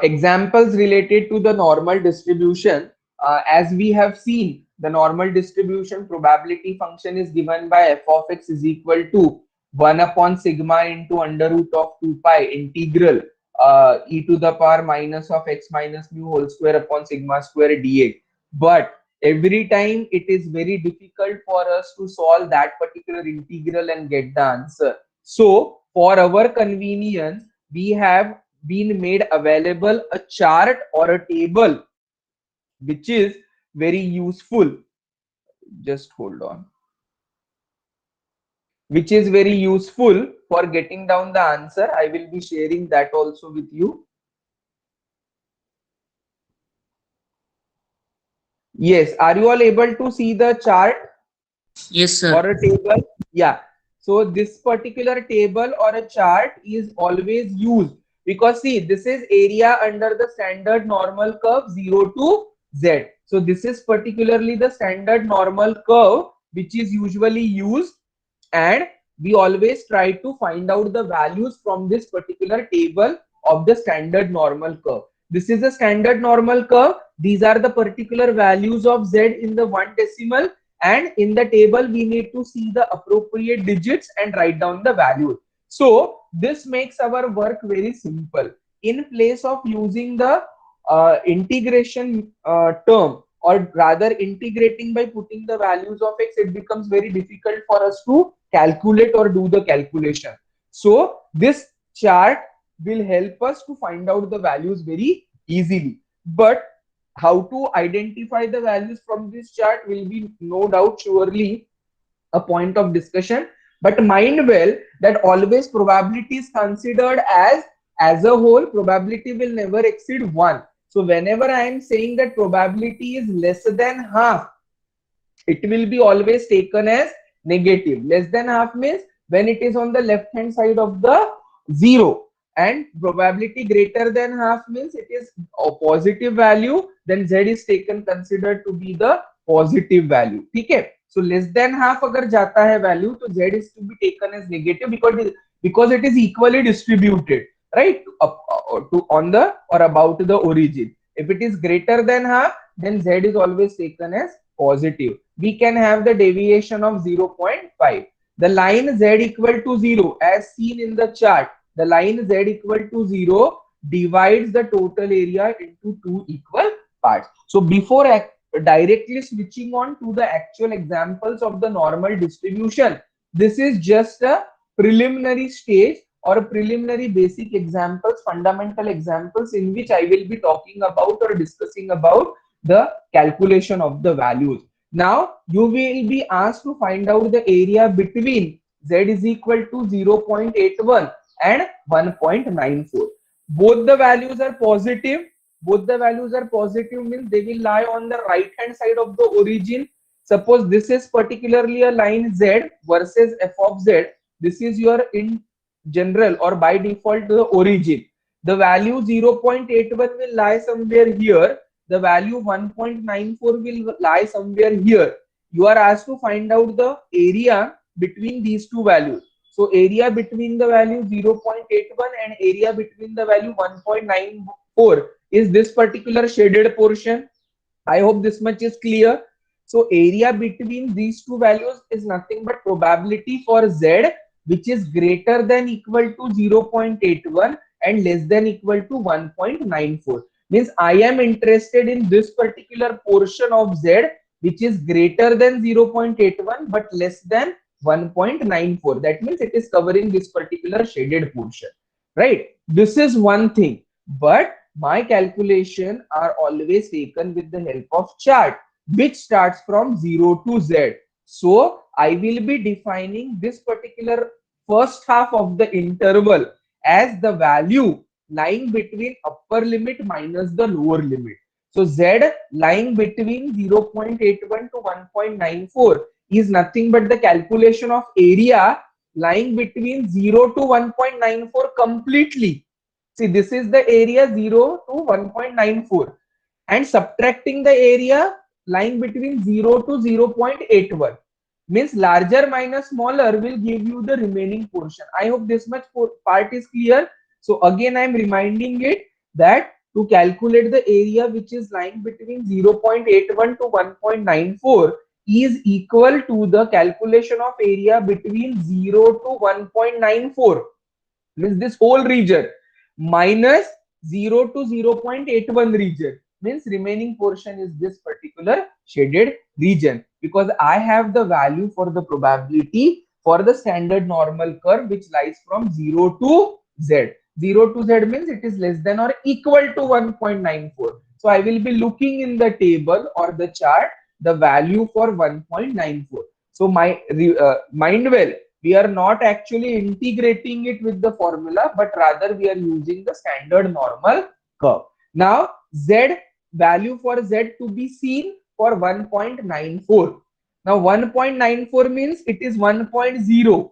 Examples related to the normal distribution. As we have seen, the normal distribution probability function is given by f of x is equal to 1 upon sigma into under root of 2 pi integral e to the power minus of x minus mu whole square upon sigma square dx. But every time it is very difficult for us to solve that particular integral and get the answer. So for our convenience, we have been made available a chart or a table which is very useful. Just hold on. Which is very useful for getting down the answer. I will be sharing that also with you. Yes, are you all able to see the chart Yes, sir. or a table? Yeah. So this particular table or a chart is always used because see, this is area under the standard normal curve 0 to z. So this is particularly the standard normal curve which is usually used, and we always try to find out the values from this particular table of the standard normal curve. This is a standard normal curve. These are the particular values of z in the one decimal, and in the table we need to see the appropriate digits and write down the values. So this makes our work very simple. In place of using the integration term, or rather integrating by putting the values of x, it becomes very difficult for us to calculate or do the calculation. So this chart will help us to find out the values very easily. But how to identify the values from this chart will be no doubt surely a point of discussion. But mind well that always probability is considered as a whole. Probability will never exceed 1. So whenever I am saying that probability is less than half, it will be always taken as negative. Less than half means when it is on the left hand side of the 0, and probability greater than half means it is a positive value, then z is taken considered to be the positive value. Okay, so less than half agar jata hai value, to z is to be taken as negative because it is equally distributed, right, to on the or about the origin. If it is greater than half, then z is always taken as positive. We can have the deviation of 0.5. The line z equal to 0 as seen in the chart, the line z equal to 0 divides the total area into two equal parts. So before directly switching on to the actual examples of the normal distribution, this is just a preliminary stage or preliminary basic examples, fundamental examples in which I will be talking about or discussing about the calculation of the values. Now you will be asked to find out the area between z is equal to 0.81 and 1.94. Both the values are positive. Both the values are positive means they will lie on the right hand side of the origin. Suppose this is particularly a line z versus f of z. This is your in general or by default the origin. The value 0.81 will lie somewhere here. The value 1.94 will lie somewhere here. You are asked to find out the area between these two values. So area between the value 0.81 and area between the value 1.94 is this particular shaded portion. I hope this much is clear. So area between these two values is nothing but probability for z, which is greater than equal to 0.81 and less than equal to 1.94. Means I am interested in this particular portion of z which is greater than 0.81 but less than 1.94. That means it is covering this particular shaded portion, right? This is one thing, but my calculation are always taken with the help of chart which starts from 0 to z. So I will be defining this particular first half of the interval as the value lying between upper limit minus the lower limit. So z lying between 0.81 to 1.94 is nothing but the calculation of area lying between 0 to 1.94 completely. See, this is the area 0 to 1.94 and subtracting the area lying between 0 to 0.81 means larger minus smaller will give you the remaining portion. I hope this much part is clear. So again I am reminding it that to calculate the area which is lying between 0.81 to 1.94 is equal to the calculation of area between 0 to 1.94, means this whole region, minus 0 to 0.81 region, means remaining portion is this particular shaded region, because I have the value for the probability for the standard normal curve which lies from 0 to z. 0 to z means it is less than or equal to 1.94. So I will be looking in the table or the chart the value for 1.94. So mind well, we are not actually integrating it with the formula, but rather we are using the standard normal curve. Now z, value for z to be seen for 1.94. Now 1.94 means it is 1.0,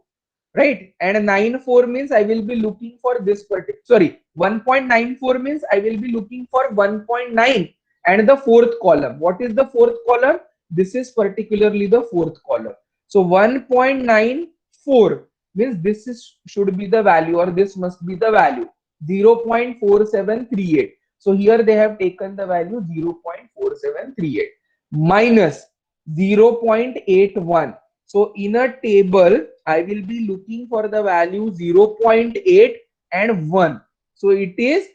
right? And 94 means I will be looking for this particular, sorry, 1.94 means I will be looking for 1.9 and the fourth column. What is the fourth column? This is particularly the fourth column. So 1.94 means this is should be the value, or this must be the value, 0.4738. So here they have taken the value 0.4738 minus 0.81. So in a table, I will be looking for the value 0.8 and 1. So it is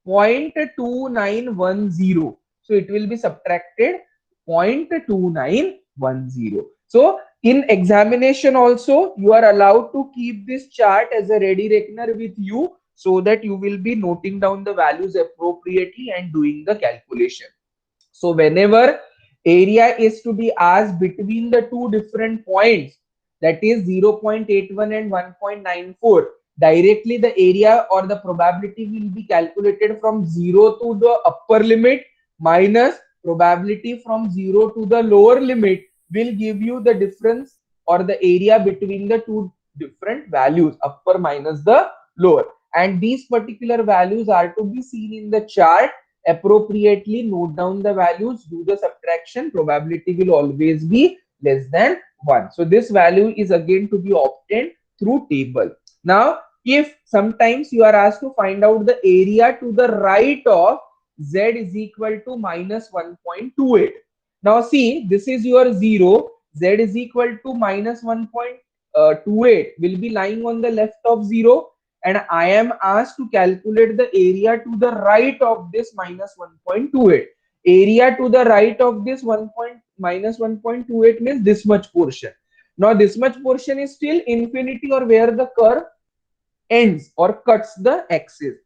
0.2910. So it will be subtracted 0.2910. So in examination also, you are allowed to keep this chart as a ready reckoner with you, so that you will be noting down the values appropriately and doing the calculation. So whenever area is to be asked between the two different points, that is 0.81 and 1.94, directly the area or the probability will be calculated from 0 to the upper limit minus probability from 0 to the lower limit, will give you the difference or the area between the two different values, upper minus the lower. And these particular values are to be seen in the chart. Appropriately note down the values, do the subtraction, probability will always be less than 1. So this value is again to be obtained through table. Now if sometimes you are asked to find out the area to the right of z is equal to minus 1.28. Now see, this is your 0, z is equal to minus 1.28 will be lying on the left of 0, and I am asked to calculate the area to the right of this minus 1.28. Area to the right of this minus 1.28 means this much portion. Now this much portion is still infinity, or where the curve ends or cuts the axis,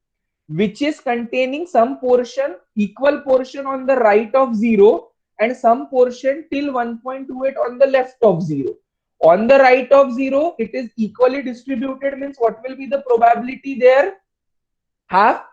which is containing some portion, equal portion on the right of 0 and some portion till 1.28 on the left of 0. On the right of 0, it is equally distributed, means what will be the probability there? Half.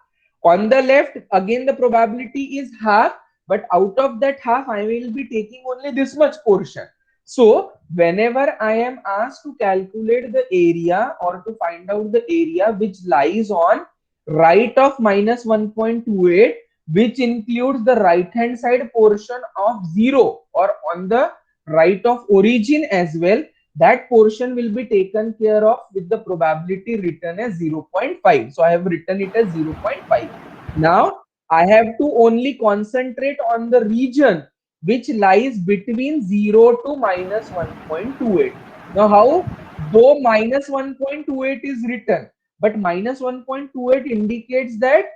On the left, again the probability is half, but out of that half, I will be taking only this much portion. So whenever I am asked to calculate the area or to find out the area which lies on right of minus 1.28, which includes the right hand side portion of 0, or on the right of origin as well, that portion will be taken care of with the probability written as 0.5. So I have written it as 0.5. Now I have to only concentrate on the region which lies between 0 to minus 1.28. Now how? Though minus 1.28 is written, but minus 1.28 indicates that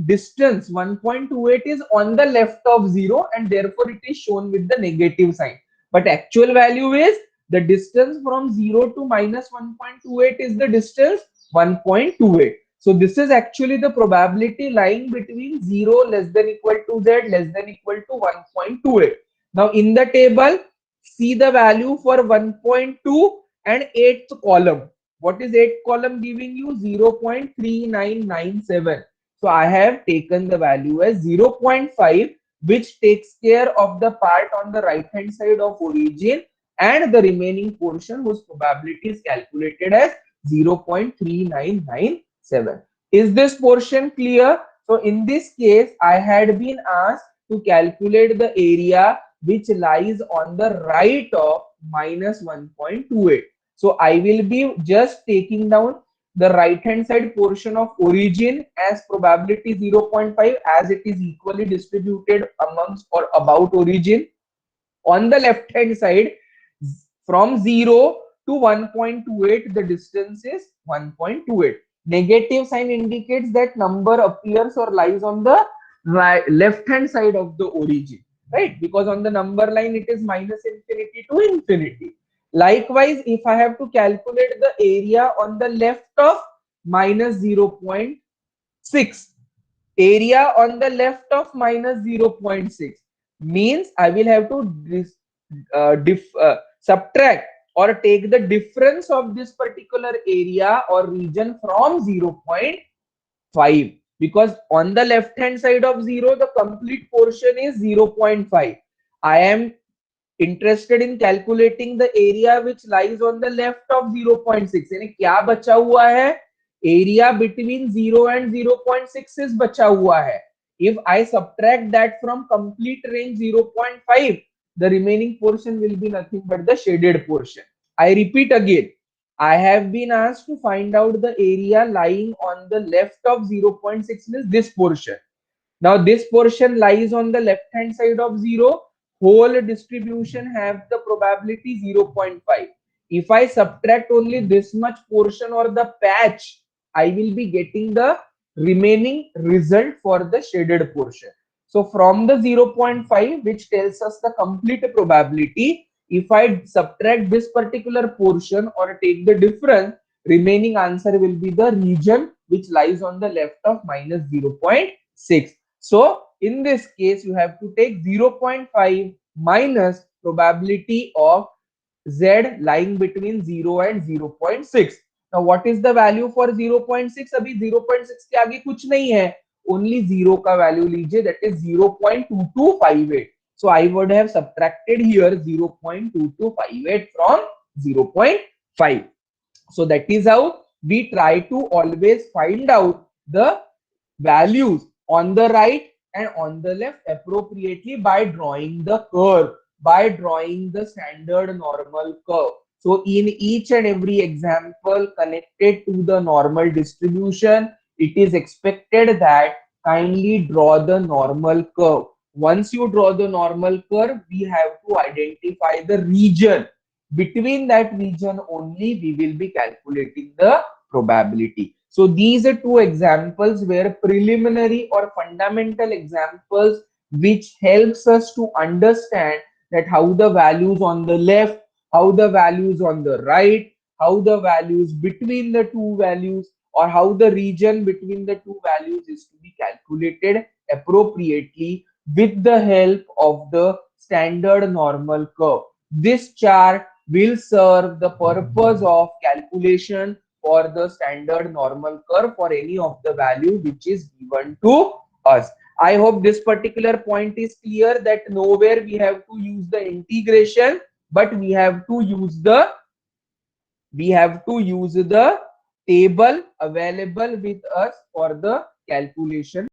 distance 1.28 is on the left of 0, and therefore it is shown with the negative sign. But actual value is the distance from 0 to minus 1.28 is the distance 1.28. So this is actually the probability lying between 0 less than equal to z less than equal to 1.28. Now in the table, see the value for 1.2 and 8th column. What is 8th column giving you? 0.3997. So I have taken the value as 0.5, which takes care of the part on the right hand side of origin, and the remaining portion whose probability is calculated as 0.3997. Is this portion clear? So in this case, I had been asked to calculate the area which lies on the right of minus 1.28. So I will be just taking down the right hand side portion of origin as probability 0.5 as it is equally distributed amongst or about origin. On the left hand side, from 0 to 1.28, the distance is 1.28. Negative sign indicates that number appears or lies on the left hand side of the origin, right? Because on the number line it is minus infinity to infinity. Likewise, if I have to calculate the area on the left of minus 0.6, area on the left of minus 0.6 means I will have to subtract or take the difference of this particular area or region from 0.5, because on the left hand side of 0 the complete portion is 0.5. I am interested in calculating the area which lies on the left of 0.6, यानी क्या बचा हुआ है, area between 0 and 0.6 is बचा हुआ है. If I subtract that from complete range 0.5, the remaining portion will be nothing but the shaded portion. I repeat again, I have been asked to find out the area lying on the left of 0.6 means this portion. Now this portion lies on the left hand side of 0. Whole distribution have the probability 0.5. If I subtract only this much portion or the patch, I will be getting the remaining result for the shaded portion. So from the 0.5, which tells us the complete probability, if I subtract this particular portion or take the difference, remaining answer will be the region which lies on the left of minus 0.6. So in this case, you have to take 0.5 minus probability of z lying between 0 and 0.6. Now what is the value for 0.6? अभी 0.6 के आगे कुछ नहीं है, only 0 का value लीजिए, that is 0.2258. So I would have subtracted here 0.2258 from 0.5. So that is how we try to always find out the values on the right and on the left appropriately by drawing the curve, by drawing the standard normal curve. So in each and every example connected to the normal distribution, it is expected that kindly draw the normal curve. Once you draw the normal curve, we have to identify the region. Between that region only we will be calculating the probability. So these are two examples where preliminary or fundamental examples which helps us to understand that how the values on the left, how the values on the right, how the values between the two values, or how the region between the two values is to be calculated appropriately with the help of the standard normal curve. This chart will serve the purpose of calculation for the standard normal curve for any of the value which is given to us. I hope this particular point is clear, that nowhere we have to use the integration, but we have to use the table available with us for the calculation.